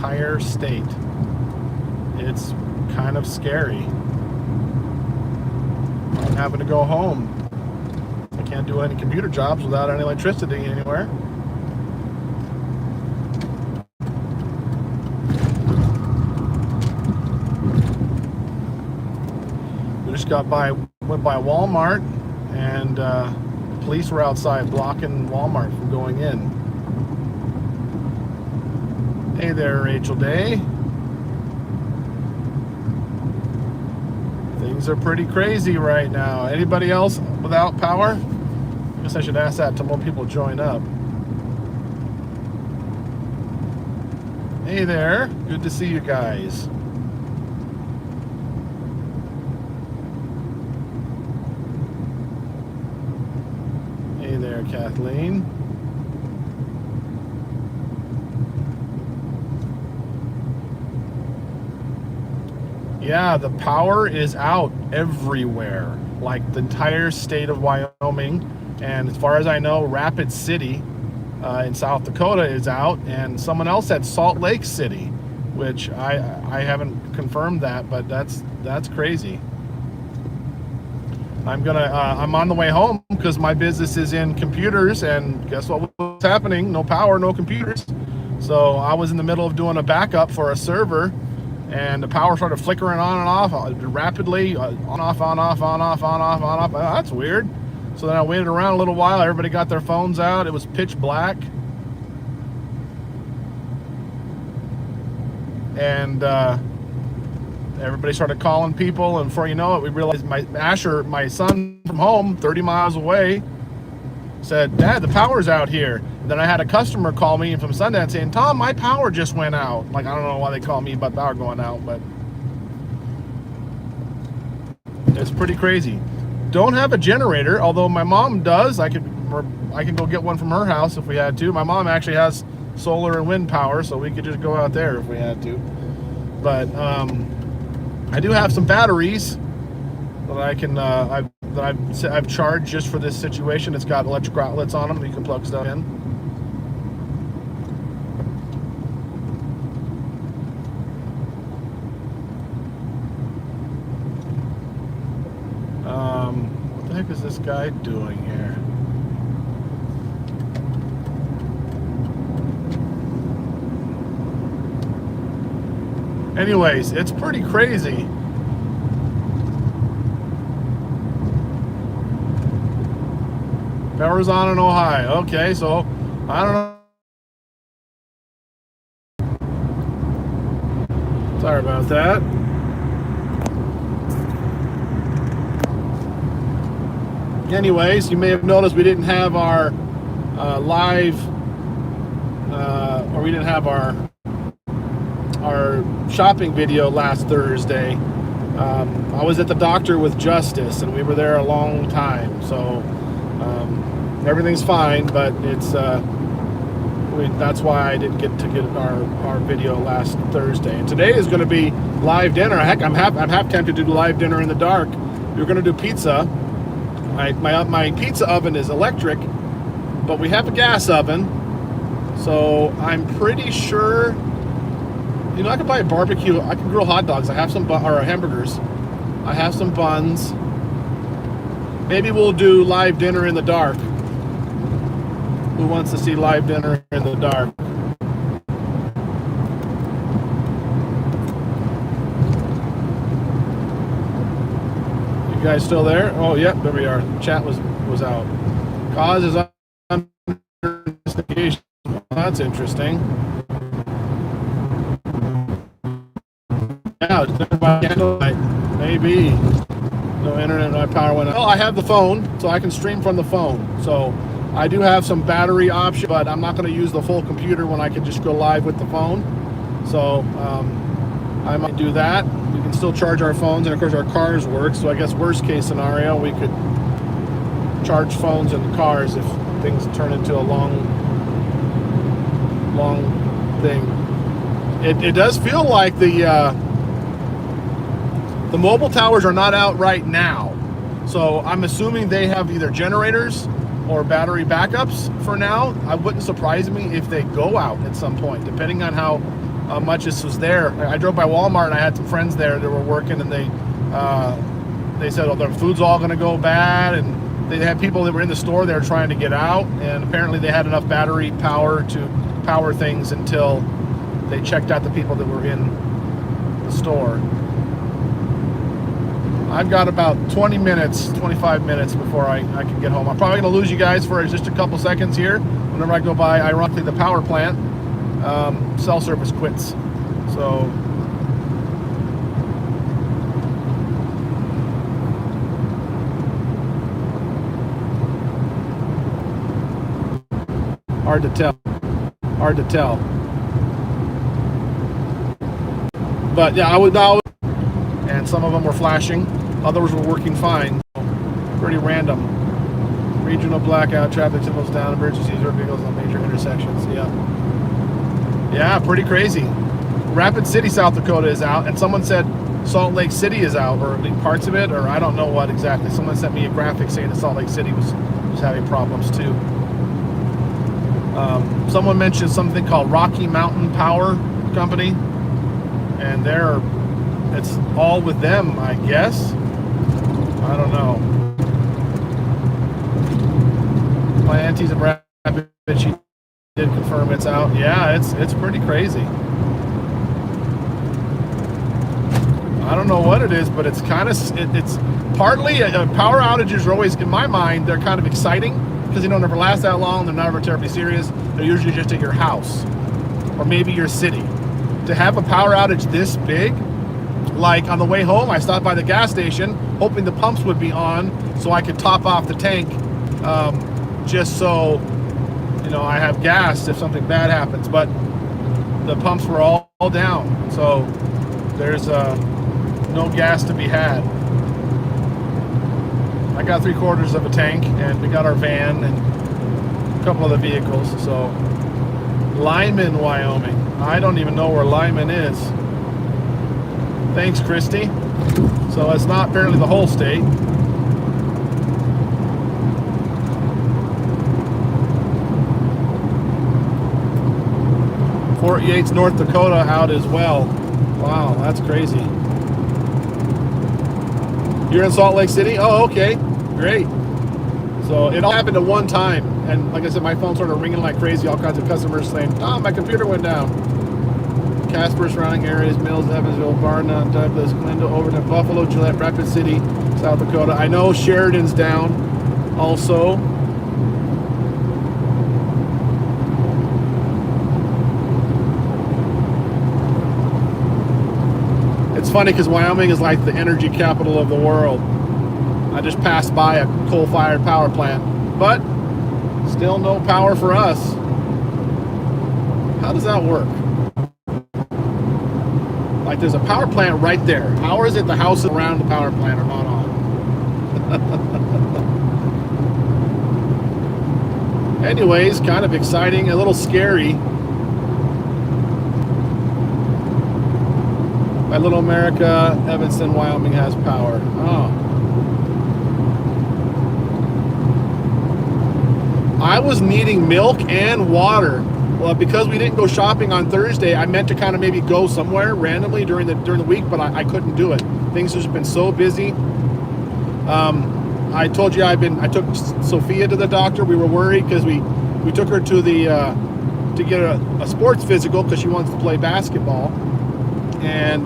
entire state. It's kind of scary. I'm having to go home. I can't do any computer jobs without any electricity anywhere. We just went by Walmart, and the police were outside blocking Walmart from going in. Hey there, Rachel Day. Things are pretty crazy right now. Anybody else without power? I guess I should ask that to more people join up. Hey there. Good to see you guys. Hey there, Kathleen. Yeah, the power is out everywhere, like the entire state of Wyoming, and as far as I know, Rapid City in South Dakota is out, and someone else said Salt Lake City, which I haven't confirmed that, but that's crazy. I'm on the way home because my business is in computers, and guess what was happening? No power, no computers. So I was in the middle of doing a backup for a server, and the power started flickering on and off rapidly, on off, on off, on off, on off, on off. Oh, that's weird. So then I waited around a little while. Everybody got their phones out. It was pitch black. And everybody started calling people, and before you know it, we realized my son from home, 30 miles away, said, "Dad, the power's out here." And then I had a customer call me from Sundance saying, "Tom, my power just went out." Like, I don't know why they call me about power going out, but it's pretty crazy. Don't have a generator, although my mom does. I can go get one from her house if we had to. My mom actually has solar and wind power, so we could just go out there if we had to. But I do have some batteries that I can I've charged just for this situation. It's got electrical outlets on them. You can plug stuff in. What the heck is this guy doing here? Anyways, it's pretty crazy. Power's on in Ohio. Okay, so I don't know. Sorry about that. Anyways, you may have noticed we didn't have our we didn't have our shopping video last Thursday. I was at the doctor with Justus, and we were there a long time, so everything's fine, but it's that's why I didn't get to get our video last Thursday. And today is going to be live dinner. Heck, I'm half tempted to do live dinner in the dark. We're going to do pizza. My pizza oven is electric, but we have a gas oven, so I'm pretty sure, you know, I could buy a barbecue. I can grill hot dogs. I have some or hamburgers. I have some buns. Maybe we'll do live dinner in the dark. Who wants to see live dinner in the dark? You guys still there? Oh, yep, there we are. Chat was out. Cause is under investigation. Well, that's interesting. Yeah, it's there by candlelight. Maybe. No internet, no power went out. Oh, I have the phone, so I can stream from the phone. So I do have some battery option, but I'm not going to use the full computer when I can just go live with the phone. So I might do that. We can still charge our phones, and of course our cars work. So I guess worst case scenario, we could charge phones in the cars if things turn into a long thing. It does feel like the mobile towers are not out right now. So I'm assuming they have either generators or battery backups for now. It wouldn't surprise me if they go out at some point, depending on how much this was there. I drove by Walmart and I had some friends there that were working, and they said, oh, the food's all going to go bad, and they had people that were in the store there trying to get out, and apparently they had enough battery power to power things until they checked out the people that were in the store. I've got about 20 minutes, 25 minutes before I can get home. I'm probably going to lose you guys for just a couple seconds here. Whenever I go by, ironically, the power plant, cell service quits. So hard to tell. But yeah, I would know. And some of them were flashing, others were working fine. Pretty random. Regional blackout, traffic signals down, emergencies or vehicles on major intersections. Yeah, pretty crazy. Rapid City, South Dakota is out, and someone said Salt Lake City is out, or parts of it, or I don't know what exactly. Someone sent me a graphic saying that Salt Lake City was having problems too. Someone mentioned something called Rocky Mountain Power Company, and it's all with them, I guess. I don't know. My auntie's a rapid, she did confirm it's out. Yeah, it's pretty crazy. I don't know what it is, but it's kind of, it's partly, power outages are always, in my mind, they're kind of exciting because they don't ever last that long. They're never terribly serious. They're usually just at your house or maybe your city. To have a power outage this big, like on the way home, I stopped by the gas station hoping the pumps would be on so I could top off the tank, just so, you know, I have gas if something bad happens. But the pumps were all down, so there's no gas to be had. I got 3/4 of a tank, and we got our van and a couple other vehicles. So Lyman, Wyoming. I don't even know where Lyman is. Thanks, Christy. So it's not apparently the whole state. Fort Yates, North Dakota out as well. Wow, that's crazy. You're in Salt Lake City? Oh, okay, great. So it all happened at one time, and like I said, my phone started ringing like crazy. All kinds of customers saying, "Oh, my computer went down." Casper, surrounding areas, Mills, Evansville, Varna, Douglas, Glendale, Overton, Buffalo, Gillette, Rapid City, South Dakota. I know Sheridan's down also. It's funny because Wyoming is like the energy capital of the world. I just passed by a coal-fired power plant, but still no power for us. How does that work? Like, there's a power plant right there. How is it the houses around the power plant are not on? Anyways, kind of exciting, a little scary. My Little America, Evanston, Wyoming has power. Oh. I was needing milk and water. Well, because we didn't go shopping on Thursday, I meant to kind of maybe go somewhere randomly during the week, but I couldn't do it. Things have just been so busy. I told you I took Sophia to the doctor. We were worried because we took her to the to get a sports physical because she wants to play basketball, and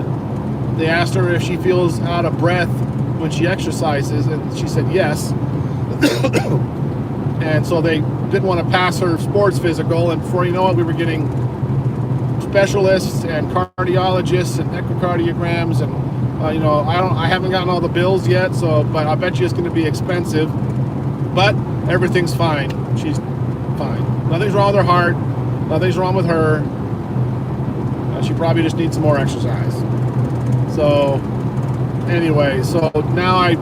they asked her if she feels out of breath when she exercises, and she said yes. And so they didn't want to pass her sports physical, and before you know it, we were getting specialists and cardiologists and echocardiograms, and you know, I haven't gotten all the bills yet, so, but I bet you it's going to be expensive. But everything's fine. She's fine. Nothing's wrong with her heart. Nothing's wrong with her. She probably just needs some more exercise. So anyway, so now I've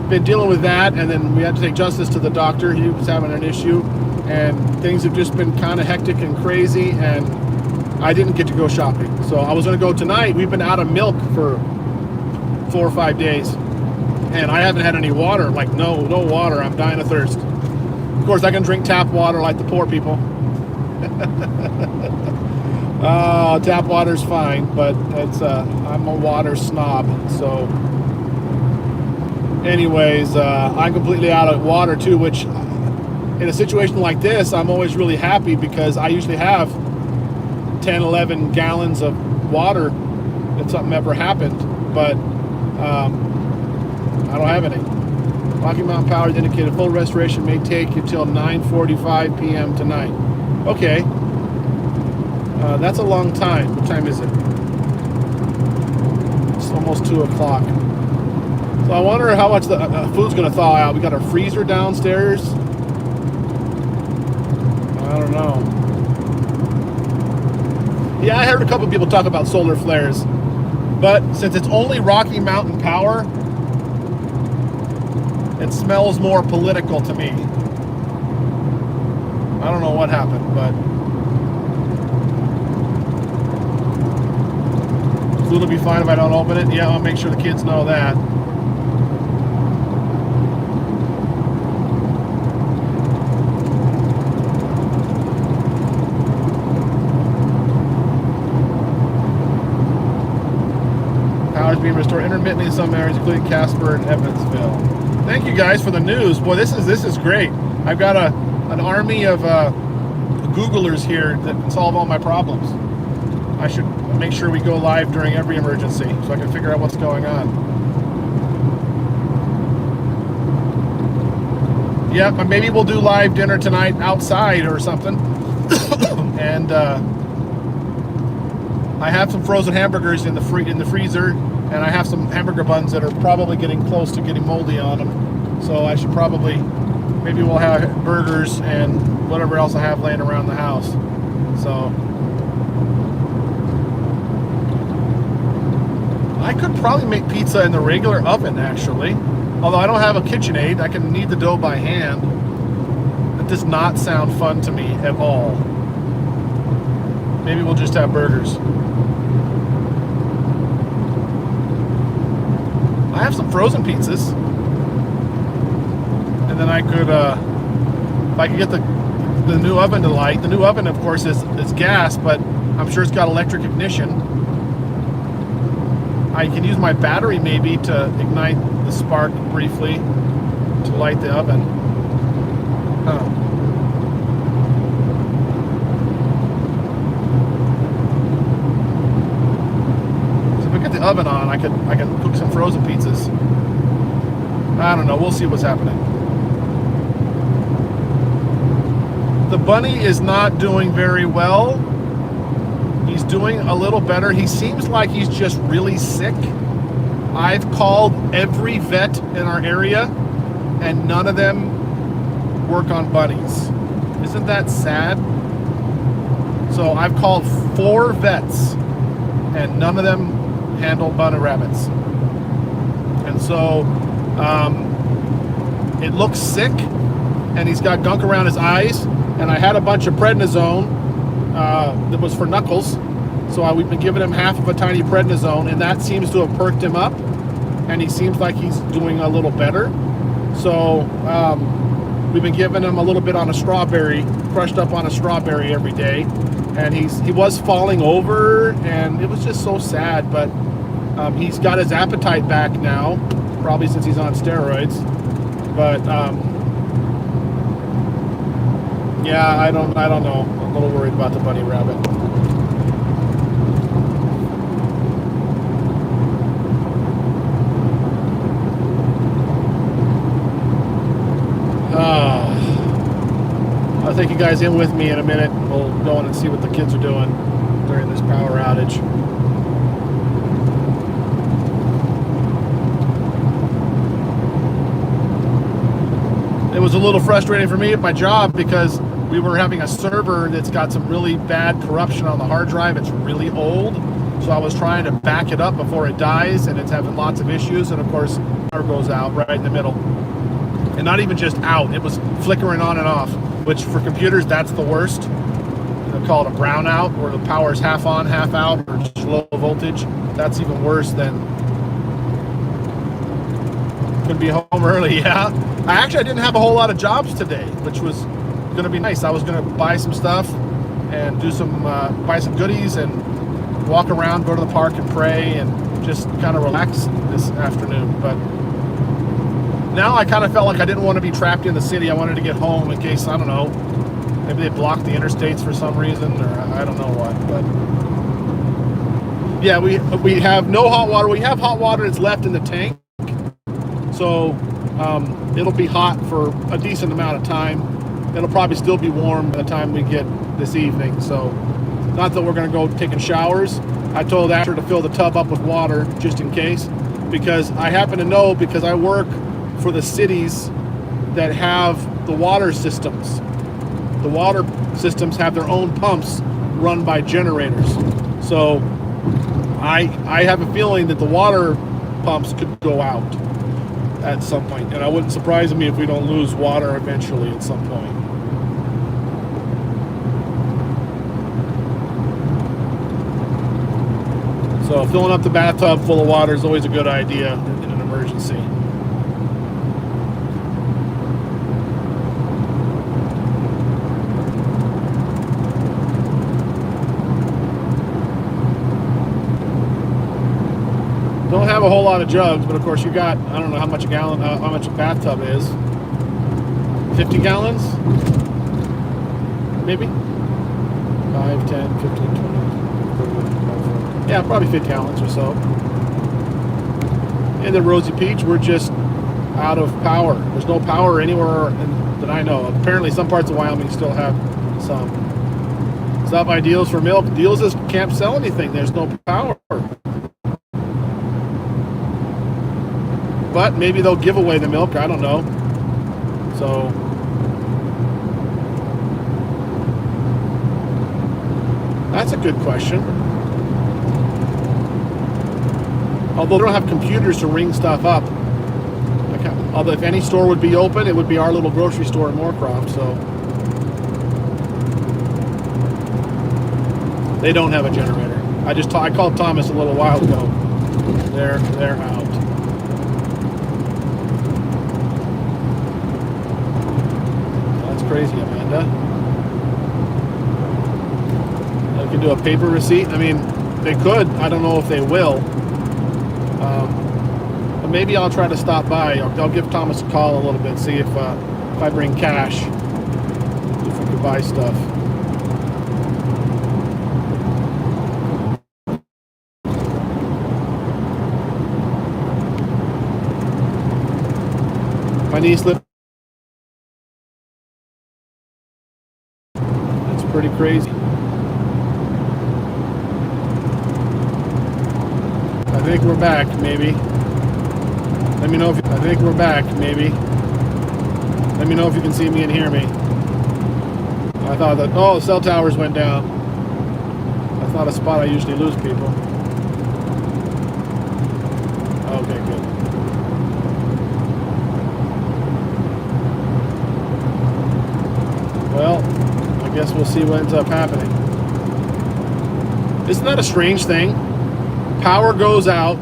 been dealing with that, and then we had to take Justus to the doctor. He was having an issue, and things have just been kind of hectic and crazy, and I didn't get to go shopping. So I was going to go tonight. We've been out of milk for 4 or 5 days, and I haven't had any water. Like no water. I'm dying of thirst. Of course, I can drink tap water like the poor people. Tap water's fine, but it's I'm a water snob, so anyways, I'm completely out of water too, which in a situation like this, I'm always really happy because I usually have 10, 11 gallons of water if something ever happened, but I don't have any. Rocky Mountain Power indicated full restoration may take until 9:45 p.m. tonight. Okay. That's a long time. What time is it? It's almost 2 o'clock. So I wonder how much the food's going to thaw out. We got our freezer downstairs. I don't know. Yeah, I heard a couple people talk about solar flares. But since it's only Rocky Mountain Power, it smells more political to me. I don't know what happened, but food will be fine if I don't open it. Yeah, I'll make sure the kids know that. Power's being restored intermittently in some areas, including Casper and Evansville. Thank you guys for the news. Boy, this is great. I've got an army of Googlers here that can solve all my problems. I should make sure we go live during every emergency so I can figure out what's going on. Yeah, maybe we'll do live dinner tonight outside or something. And I have some frozen hamburgers in the freezer, and I have some hamburger buns that are probably getting close to getting moldy on them. So I should probably, maybe we'll have burgers and whatever else I have laying around the house. So I could probably make pizza in the regular oven, actually. Although I don't have a KitchenAid, I can knead the dough by hand. It does not sound fun to me at all. Maybe we'll just have burgers. I have some frozen pizzas. And then I could, if I could get the new oven to light. The new oven, of course, is gas, but I'm sure it's got electric ignition. I can use my battery maybe to ignite the spark briefly to light the oven. Huh. So if I get the oven on, I can cook some frozen pizzas. I don't know. We'll see what's happening. The bunny is not doing very well. He's doing a little better. He seems like he's just really sick. I've called every vet in our area, and none of them work on bunnies. Isn't that sad? So I've called 4 vets, and none of them handle bunny rabbits. And so it looks sick, and he's got gunk around his eyes. And I had a bunch of prednisone that was for Knuckles. So we've been giving him half of a tiny prednisone, and that seems to have perked him up. And he seems like he's doing a little better. So we've been giving him a little bit on a strawberry, crushed up on a strawberry every day. And he was falling over, and it was just so sad. But he's got his appetite back now, probably since he's on steroids. But yeah, I don't know. I'm a little worried about the bunny rabbit. I'll take you guys in with me in a minute. We'll go in and see what the kids are doing during this power outage. It was a little frustrating for me at my job because we were having a server that's got some really bad corruption on the hard drive. It's really old. So I was trying to back it up before it dies, and it's having lots of issues. And of course, power goes out right in the middle. And not even just out, it was flickering on and off, which for computers, that's the worst. They'll call it a brownout, where the power's half on, half out, or just low voltage. That's even worse than could be home early, yeah. I didn't have a whole lot of jobs today, which was going to be nice. I was going to buy some stuff, and do some, buy some goodies and walk around, go to the park and pray and just kind of relax this afternoon. But now I kind of felt like I didn't want to be trapped in the city. I wanted to get home in case, I don't know, maybe they blocked the interstates for some reason, or I don't know what. But yeah, we have no hot water. We have hot water that's left in the tank, so it'll be hot for a decent amount of time. It'll probably still be warm by the time we get this evening. So not that we're going to go taking showers. I told Asher to fill the tub up with water just in case, because I happen to know, because I work for the cities that have the water systems. The water systems have their own pumps run by generators. So I have a feeling that the water pumps could go out at some point, and it wouldn't surprise me if we don't lose water eventually at some point. So filling up the bathtub full of water is always a good idea in an emergency. Don't have a whole lot of jugs, but of course you got, I don't know how much a gallon, how much a bathtub is. 50 gallons? Maybe? 5, 10, 15, 20. Yeah, probably 50 gallons or so. And the Rosy Peach, we're just out of power. There's no power anywhere that I know of. Apparently some parts of Wyoming still have some. Stop by Deals for milk. Deals just can't sell anything. There's no power. But maybe they'll give away the milk. I don't know. So that's a good question. Although they don't have computers to ring stuff up. Although if any store would be open, it would be our little grocery store in Moorcroft. So they don't have a generator. I called Thomas a little while ago. They're out. That's crazy, Amanda. They can do a paper receipt. I mean, they could. I don't know if they will. But maybe I'll try to stop by. I'll give Thomas a call a little bit, see if I bring cash, if we could buy stuff. My knee slipped. That's pretty crazy. I think we're back, maybe. Let me know if I think we're back, maybe. Let me know if you can see me and hear me. I thought that, oh, cell towers went down. That's not a spot I usually lose people. Okay, good. Well, I guess we'll see what ends up happening. Isn't that a strange thing? Power goes out.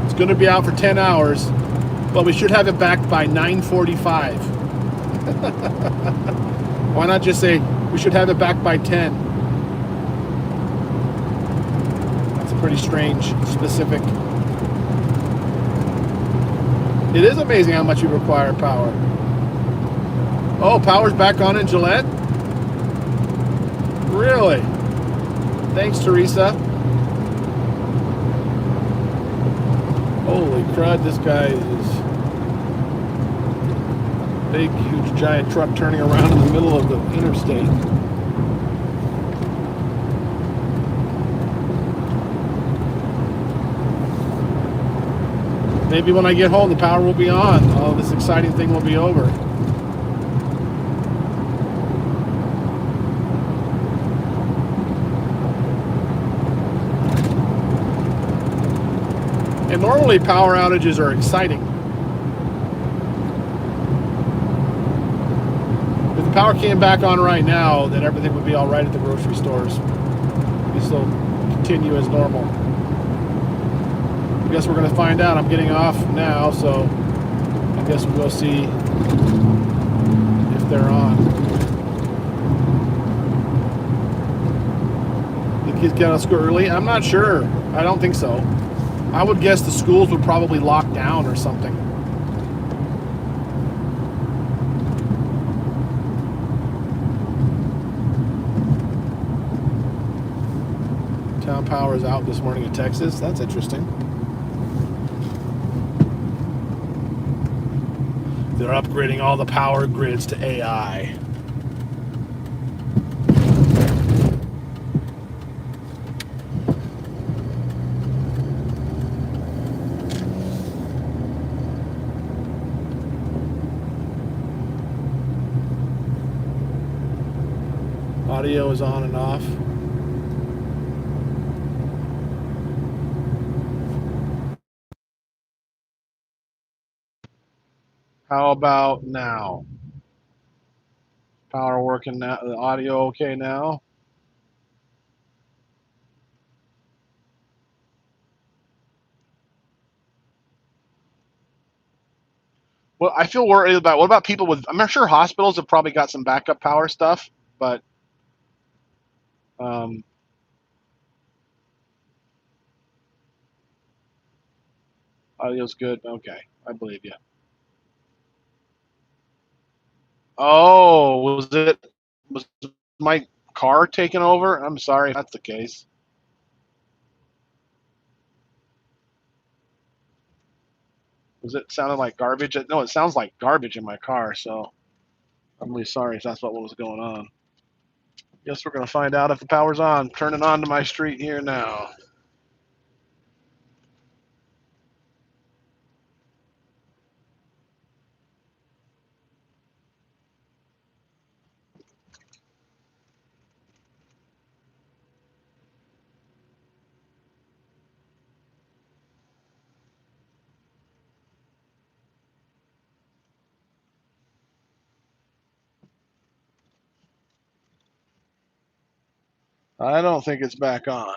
It's going to be out for 10 hours, but we should have it back by 9:45. Why not just say we should have it back by 10? That's a pretty strange, specific. It is amazing how much you require power. Oh, power's back on in Gillette? Really? Thanks, Teresa. Holy crud, this guy is big, huge, giant truck turning around in the middle of the interstate. Maybe when I get home, the power will be on. Oh, this exciting thing will be over. And normally power outages are exciting. If the power came back on right now, then everything would be all right at the grocery stores. We still continue as normal. I guess we're going to find out. I'm getting off now, so I guess we'll go see if they're on. kids get out of school early? I'm not sure. I don't think so. I would guess the schools would probably lock down or something. Town power is out this morning in Texas. That's interesting. They're upgrading all the power grids to AI. Audio is on and off. How about now? Power working now? The audio okay now? Well, I feel worried about what about people with. I'm sure hospitals have probably got some backup power stuff, but audio's good. Okay, I believe you. Oh, was my car taken over? I'm sorry if that's the case. Was it sounding like garbage? No, it sounds like garbage in my car, so I'm really sorry if that's what was going on. Guess we're gonna find out if the power's on. Turning on to my street here now. I don't think it's back on.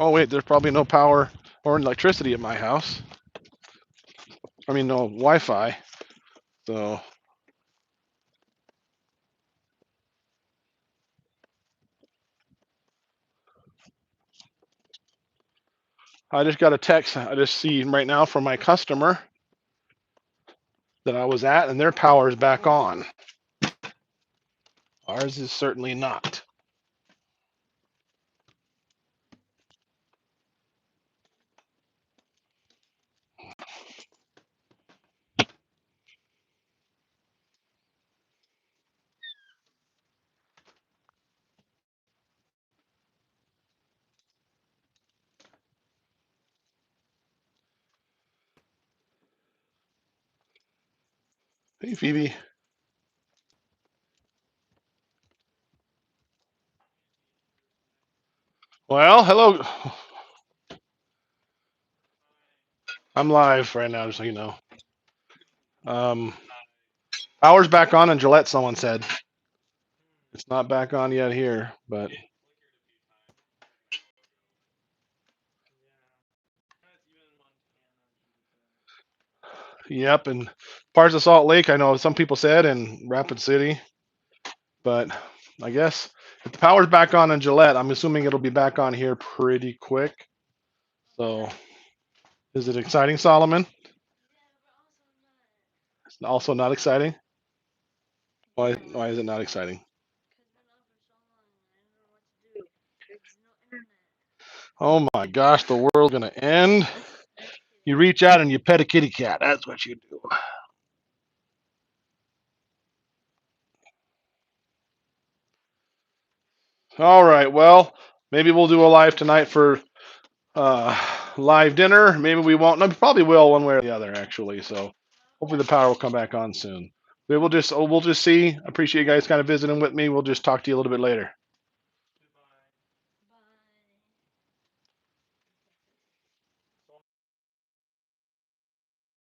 Oh wait, there's probably no power or electricity at my house. I mean, no Wi-Fi. So I just got a text. I just see right now from my customer that I was at, and their power is back on. Ours is certainly not. Hey, Phoebe. Well, hello. I'm live right now, just so you know. Power's back on in Gillette, someone said. It's not back on yet here, but yep. And parts of Salt Lake, I know some people said, and Rapid City, but I guess if the power's back on in Gillette, I'm assuming it'll be back on here pretty quick. So, is it exciting, Solomon? It's also not exciting. Why is it not exciting? Oh my gosh, the world's gonna end. You reach out and you pet a kitty cat. That's what you do. All right. Well, maybe we'll do a live tonight for live dinner. Maybe we won't. No, we probably will one way or the other, actually. So hopefully the power will come back on soon. we'll just see. Appreciate you guys kind of visiting with me. We'll just talk to you a little bit later.